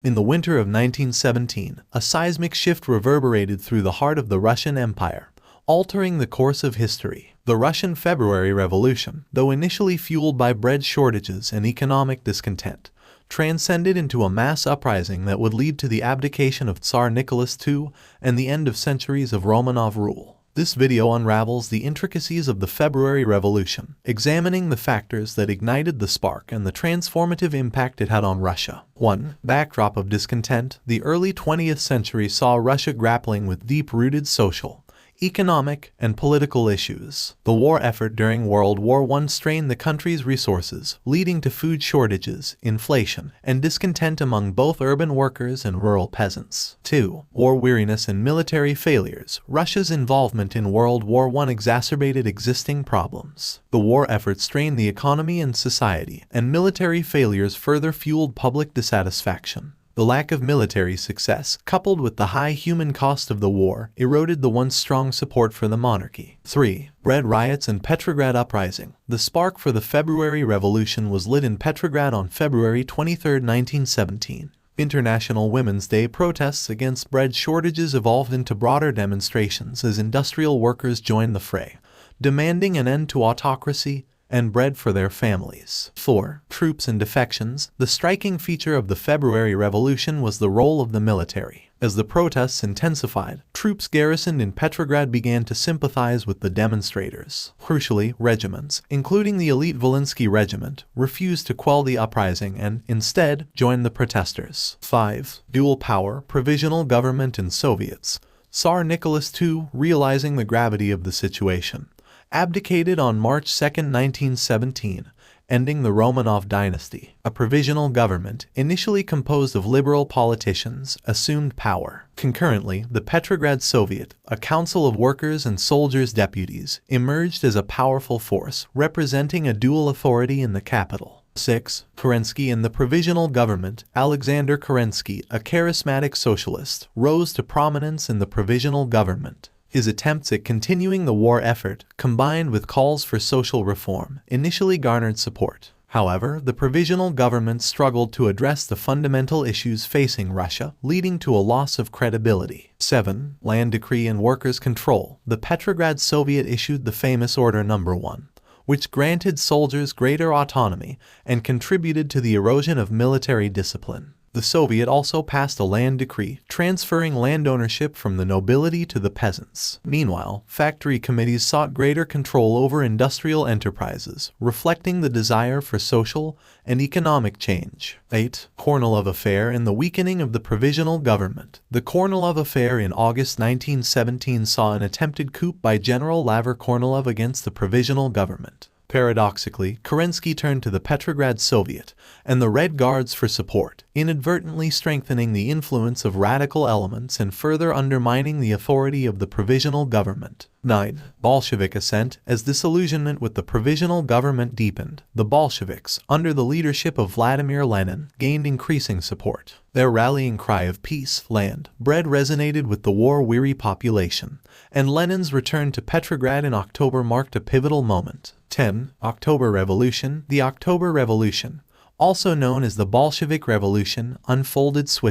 In the winter of 1917, a seismic shift reverberated through the heart of the Russian Empire, altering the course of history. The Russian February Revolution, though initially fueled by bread shortages and economic discontent, transcended into a mass uprising that would lead to the abdication of Tsar Nicholas II and the end of centuries of Romanov rule. This video unravels the intricacies of the February Revolution, examining the factors that ignited the spark and the transformative impact it had on Russia. 1. Backdrop of discontent. The early 20th century saw Russia grappling with deep-rooted social, economic, and political issues. The war effort during World War I strained the country's resources, leading to food shortages, inflation, and discontent among both urban workers and rural peasants. 2. War weariness and military failures. Russia's involvement in World War I exacerbated existing problems. The war effort strained the economy and society, and military failures further fueled public dissatisfaction. The lack of military success, coupled with the high human cost of the war, eroded the once strong support for the monarchy. 3. Bread riots and Petrograd uprising. The spark for the February Revolution was lit in Petrograd on February 23, 1917. International Women's Day protests against bread shortages evolved into broader demonstrations as industrial workers joined the fray, demanding an end to autocracy and bread for their families. 4. Troops and defections. The striking feature of the February Revolution was the role of the military. As the protests intensified, troops garrisoned in Petrograd began to sympathize with the demonstrators. Crucially, regiments, including the elite Volhynsky Regiment, refused to quell the uprising and, instead, joined the protesters. 5. Dual power, provisional government and Soviets. Tsar Nicholas II, realizing the gravity of the situation, abdicated on March 2, 1917, ending the Romanov dynasty. A provisional government, initially composed of liberal politicians, assumed power. Concurrently, the Petrograd Soviet, a council of workers' and soldiers' deputies, emerged as a powerful force, representing a dual authority in the capital. 6. Kerensky in the provisional government. Alexander Kerensky, a charismatic socialist, rose to prominence in the provisional government. His attempts at continuing the war effort, combined with calls for social reform, initially garnered support. However, the provisional government struggled to address the fundamental issues facing Russia, leading to a loss of credibility. 7. Land decree and workers' control. The Petrograd Soviet issued the famous Order No. 1, which granted soldiers greater autonomy and contributed to the erosion of military discipline. The Soviet also passed a land decree, transferring land ownership from the nobility to the peasants. Meanwhile, factory committees sought greater control over industrial enterprises, reflecting the desire for social and economic change. 8. Kornilov Affair and the weakening of the provisional government. The Kornilov Affair in August 1917 saw an attempted coup by General Lavur Kornilov against the provisional government. Paradoxically, Kerensky turned to the Petrograd Soviet and the Red Guards for support, inadvertently strengthening the influence of radical elements and further undermining the authority of the provisional government. 9. Bolshevik ascent. As disillusionment with the provisional government deepened, the Bolsheviks, under the leadership of Vladimir Lenin, gained increasing support. Their rallying cry of peace, land, bread resonated with the war-weary population, and Lenin's return to Petrograd in October marked a pivotal moment. 10. October Revolution. The October Revolution, also known as the Bolshevik Revolution, unfolded swiftly.